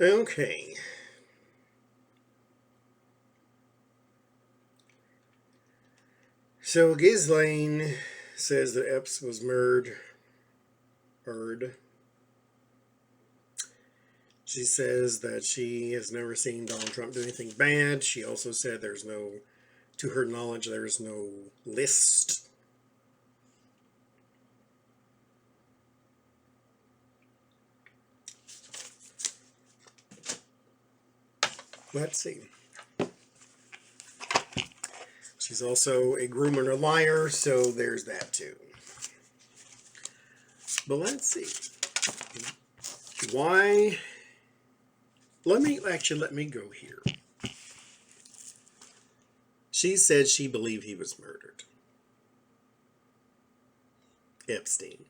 Okay. So Ghislaine says that Epps was murdered. She says that she has never seen Donald Trump do anything bad. She also said to her knowledge, there's no list. Let's see. She's also a groomer and a liar, so there's that too. But let's see. Why? Let me go here. She said she believed he was murdered. Epstein.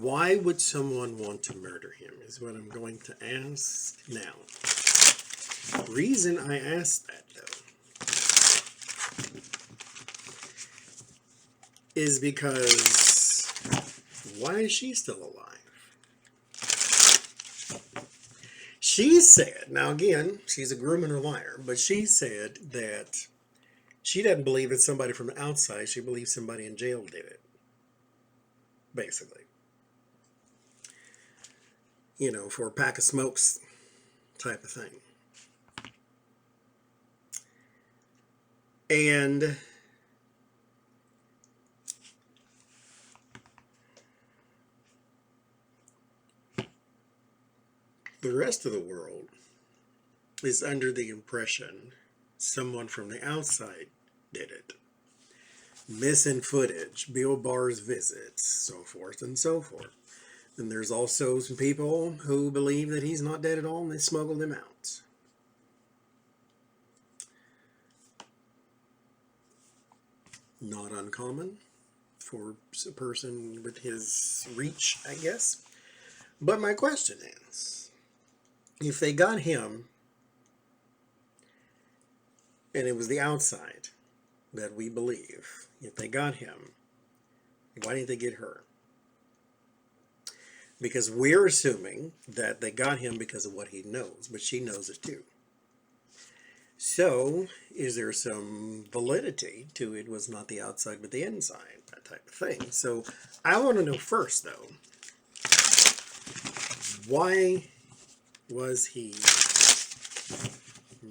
Why would someone want to murder him is what I'm going to ask now. The reason I ask that, though, is because why is she still alive? She said, now again, she's a groomer and a liar, but she said that she doesn't believe it's somebody from the outside. She believes somebody in jail did it, basically. You know, for a pack of smokes type of thing. And the rest of the world is under the impression someone from the outside did it. Missing footage, Bill Barr's visits, so forth and so forth. And there's also some people who believe that he's not dead at all and they smuggled him out. Not uncommon for a person with his reach, I guess. But my question is, if they got him and it was the outside that we believe, if they got him, why didn't they get her? Because we're assuming that they got him because of what he knows, but she knows it too. So, is there some validity to it was not the outside but the inside, that type of thing? So, I want to know first, though, why was he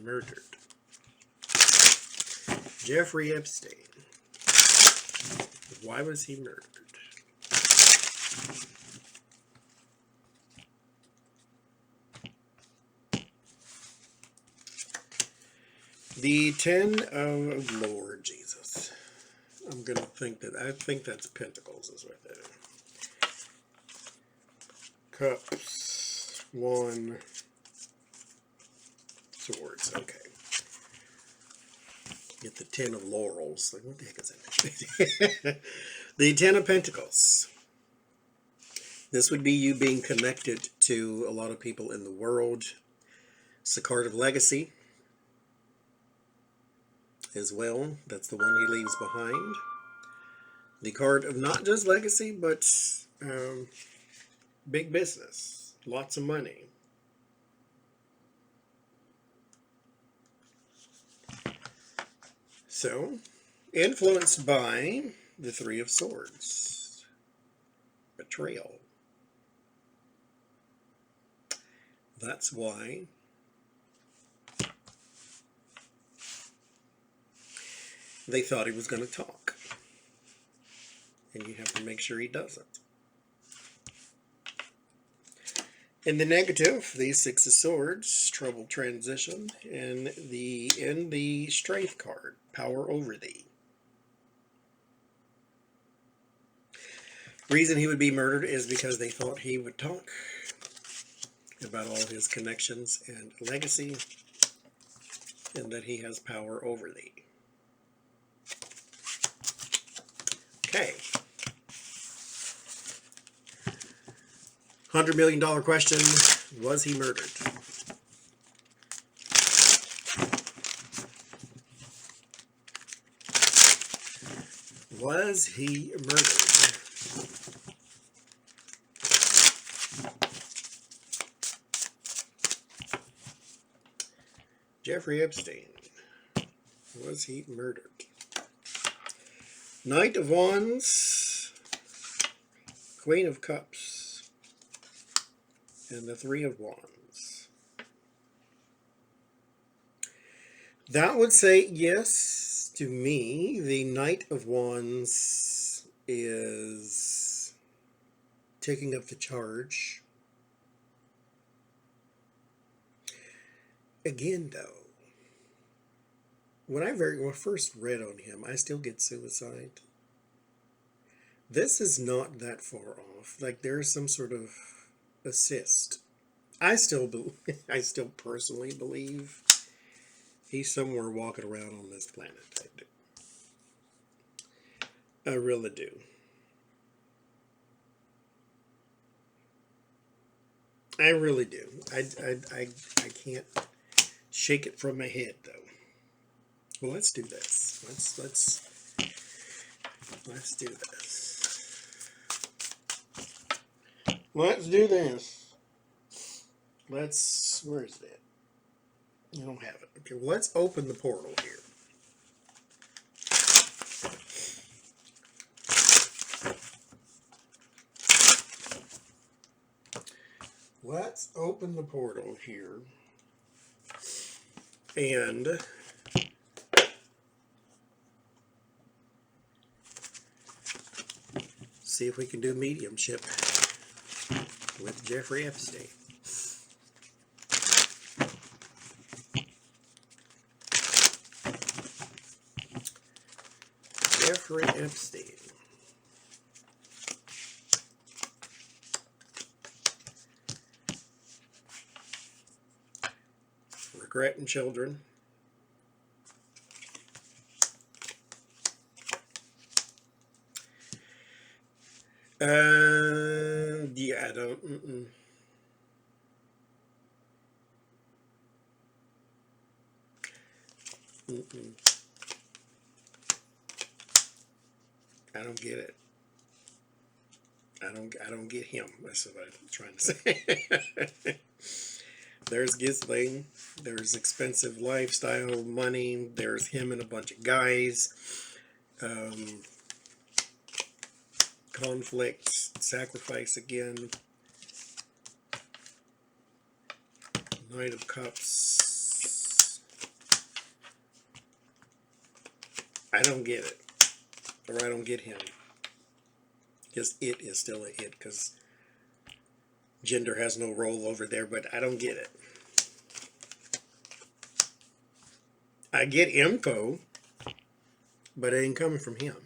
murdered? Jeffrey Epstein. Why was he murdered? The 10 of Lord Jesus. I'm going to think I think that's Pentacles is what that is. Cups. 1. Swords. Okay. Get the 10 of Laurels. Like, what the heck is that? The 10 of Pentacles. This would be you being connected to a lot of people in the world. It's the card of legacy as well. That's the one he leaves behind. The card of not just legacy, but big business. Lots of money. So, influenced by the 3 of Swords. Betrayal. That's why they thought he was going to talk. And you have to make sure he doesn't. In the negative, the 6 of Swords, troubled transition, and in the Strength card, power over thee. Reason he would be murdered is because they thought he would talk about all his connections and legacy, and that he has power over thee. Okay. $100 million question. Was he murdered? Was he murdered? Jeffrey Epstein. Was he murdered? Knight of Wands, Queen of Cups, and the Three of Wands. That would say yes to me. The Knight of Wands is taking up the charge. Again, though, when I first read on him, I still get suicide. This is not that far off. Like, there's some sort of assist. I still personally believe he's somewhere walking around on this planet. I really do. I really do. I can't shake it from my head, though. Well, let's do this. Let's do this. Let's do this. Where is that? You don't have it. Okay, well, let's open the portal here. Let's open the portal here. And see if we can do mediumship with Jeffrey Epstein. Jeffrey Epstein. Regretting children. Yeah, I don't. I don't get it. I don't get him. That's what I'm trying to say. There's Ghislaine. There's expensive lifestyle, money. There's him and a bunch of guys. Conflict, sacrifice again. Knight of Cups. I don't get it. Or I don't get him. Because it is still a it, because gender has no role over there, but I don't get it. I get info, but it ain't coming from him.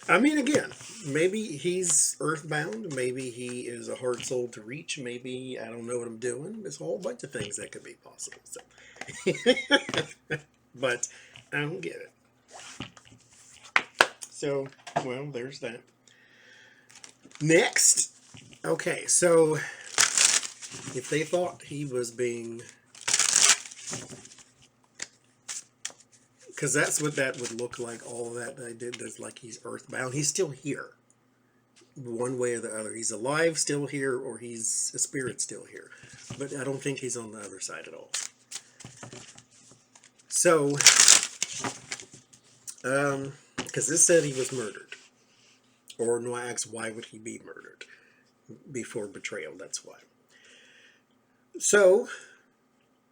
I mean, again, maybe he's earthbound, maybe he is a hard soul to reach, maybe I don't know what I'm doing. There's a whole bunch of things that could be possible. So. But I don't get it. So, well, there's that. Next. Okay, so if they thought he was being... Because that's what that would look like, all that I did, is like he's earthbound. He's still here. One way or the other. He's alive still here, or he's a spirit still here. But I don't think he's on the other side at all. So, because this said he was murdered. Or no, I asked why would he be murdered? Before betrayal, that's why. So,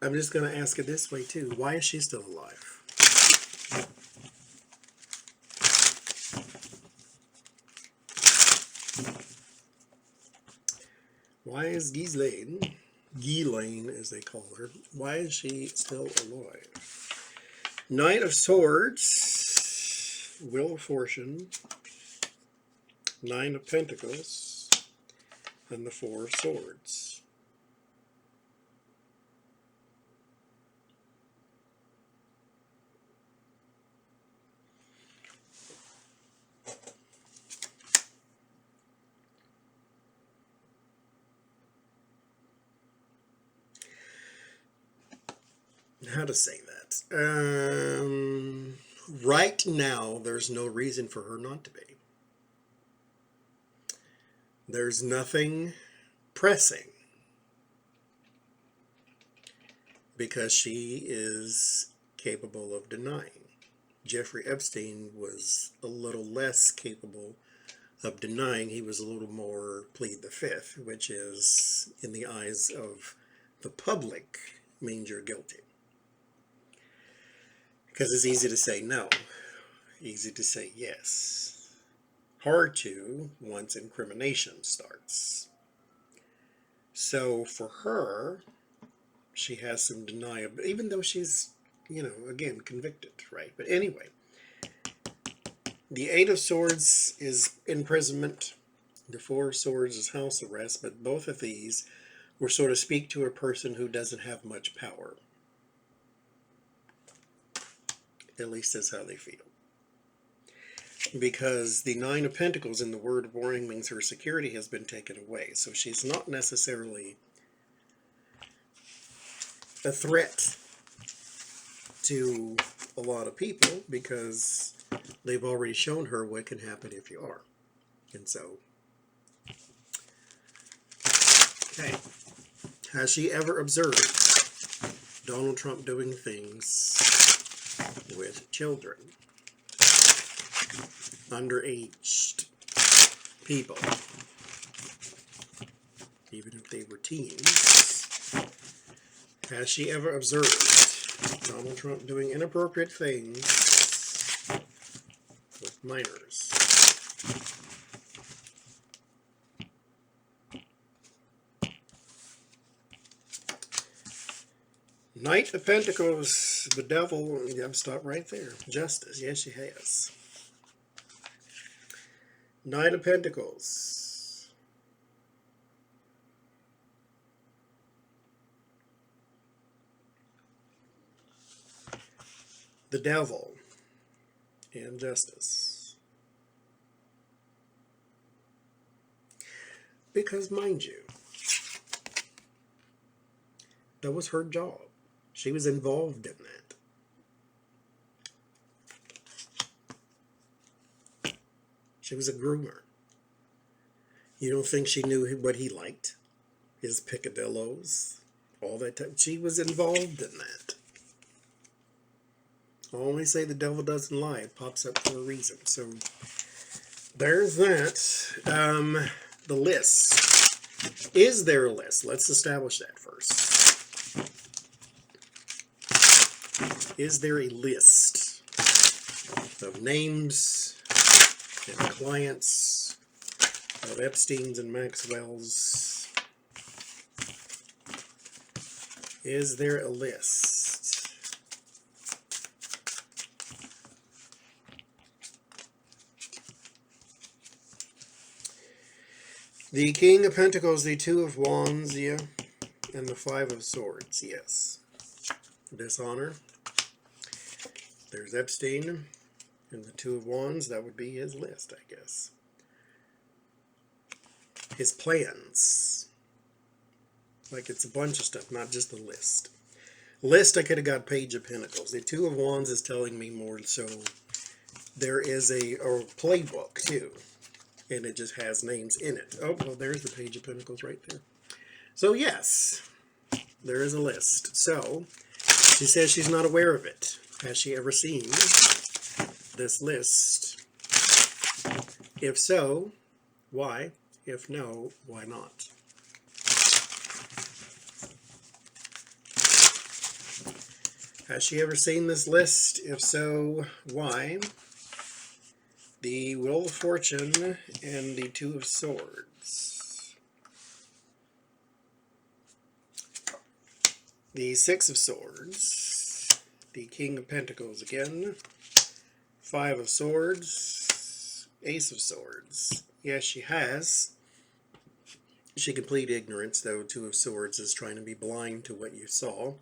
I'm just going to ask it this way too. Why is she still alive? Why is Ghislaine as they call her, why is she still alive? Knight of Swords, Wheel of Fortune, Nine of Pentacles, and the Four of Swords. How to say that? Right now, there's no reason for her not to be. There's nothing pressing. because she is capable of denying. Jeffrey Epstein was a little less capable of denying. He was a little more plead the fifth, which is, in the eyes of the public, means you're guilty. Because it's easy to say no, easy to say yes. Hard to once incrimination starts. So for her, she has some denial, even though she's, again, convicted, right? But anyway, the Eight of Swords is imprisonment. The Four of Swords is house arrest, but both of these will sort of speak to a person who doesn't have much power. At least that's how they feel. Because the Nine of Pentacles in the word of warning means her security has been taken away. So she's not necessarily a threat to a lot of people because they've already shown her what can happen if you are. And so, okay. Has she ever observed Donald Trump doing things with children? Underaged people, even if they were teens. Has she ever observed Donald Trump doing inappropriate things with minors? Knight of Pentacles, the devil, stop right there. Justice, yes she has. Knight of Pentacles. The devil and justice. Because, mind you, that was her job. She was involved in that. She was a groomer. You don't think she knew what he liked? His picadillos, all that time. She was involved in that. I always say the devil doesn't lie. It pops up for a reason. So there's that. The list. Is there a list? Let's establish that first. Is there a list of names and clients of Epstein's and Maxwell's? Is there a list? The King of Pentacles, the Two of Wands, yeah, and the Five of Swords, yes. Dishonor. There's Epstein and the Two of Wands. That would be his list, I guess. His plans. Like it's a bunch of stuff, not just a list. List, I could have got Page of Pentacles. The Two of Wands is telling me more, so there is a playbook too. And it just has names in it. Oh, well, there's the Page of Pentacles right there. So yes, there is a list. So she says she's not aware of it. Has she ever seen this list? If so, why? If no, why not? Has she ever seen this list? If so, why? The Wheel of Fortune and the Two of Swords. The Six of Swords. The King of Pentacles again. Five of Swords. Ace of Swords. Yes, she has. She can plead ignorance, though. Two of Swords is trying to be blind to what you saw.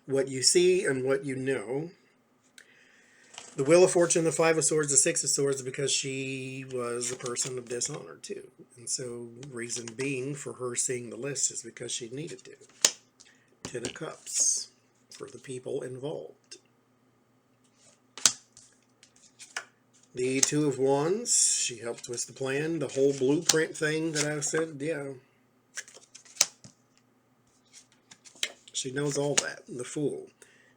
What you see and what you know. The Wheel of Fortune, the Five of Swords, the Six of Swords, because she was a person of dishonor, too. And so, reason being for her seeing the list is because she needed to. Ten of Cups for the people involved. The Two of Wands, she helped with the plan. The whole blueprint thing that I said, yeah. She knows all that. The Fool.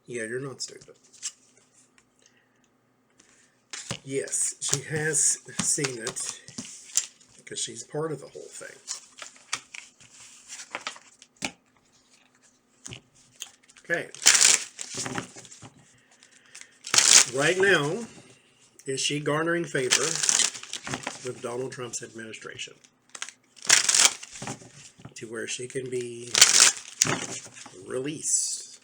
Yeah, you're not stupid. Yes, she has seen it because she's part of the whole thing. Okay. Right now, is she garnering favor with Donald Trump's administration to where she can be released?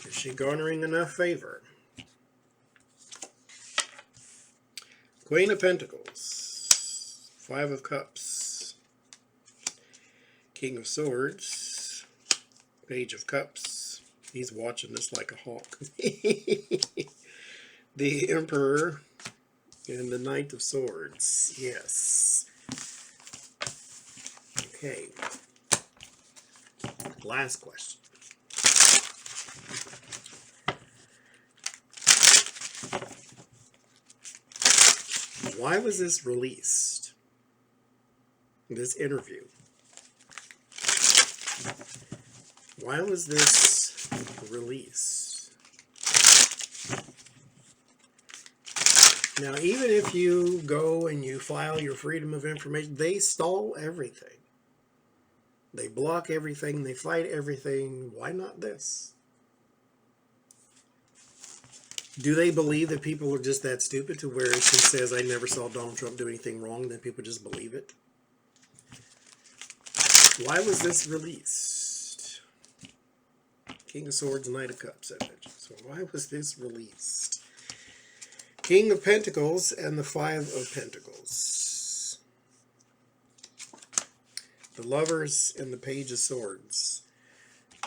Is she garnering enough favor? Queen of Pentacles, Five of Cups, King of Swords, Page of Cups. He's watching this like a hawk. The Emperor and the Knight of Swords. Yes. Okay. Last question. Why was this released? This interview. Why was this released? Now, even if you go and you file your Freedom of Information, they stall everything. They block everything. They fight everything. Why not this? Do they believe that people are just that stupid to where she says, I never saw Donald Trump do anything wrong, then people just believe it? Why was this released? King of Swords, Knight of Cups, I mentioned. So why was this released? King of Pentacles and the Five of Pentacles. The Lovers and the Page of Swords.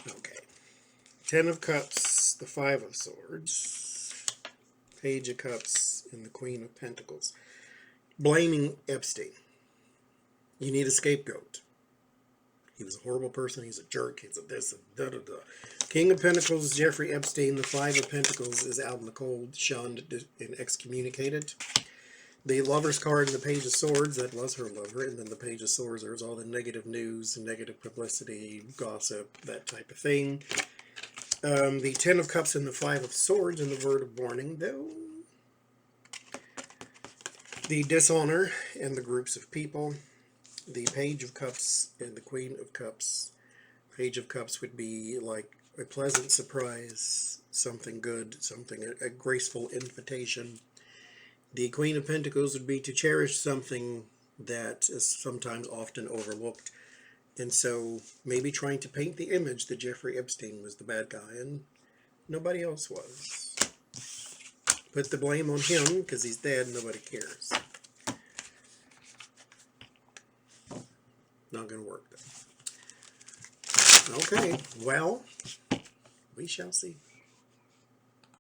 Okay. Ten of Cups, the Five of Swords. Page of Cups and the Queen of Pentacles. Blaming Epstein. You need a scapegoat. He was a horrible person. He's a jerk. He's a this and da-da-da. King of Pentacles, Jeffrey Epstein. The Five of Pentacles is out in the cold, shunned, and excommunicated. The Lover's card and the Page of Swords, that was her lover. And then the Page of Swords, there's all the negative news, negative publicity, gossip, that type of thing. The Ten of Cups and the Five of Swords and the Word of Warning, though. The Dishonor and the Groups of People. The Page of Cups and the Queen of Cups. Page of Cups would be like a pleasant surprise, something good, something, a graceful invitation. The Queen of Pentacles would be to cherish something that is sometimes often overlooked. And so maybe trying to paint the image that Jeffrey Epstein was the bad guy and nobody else was. Put the blame on him because he's dead, nobody cares. Not going to work though. Okay, well, we shall see.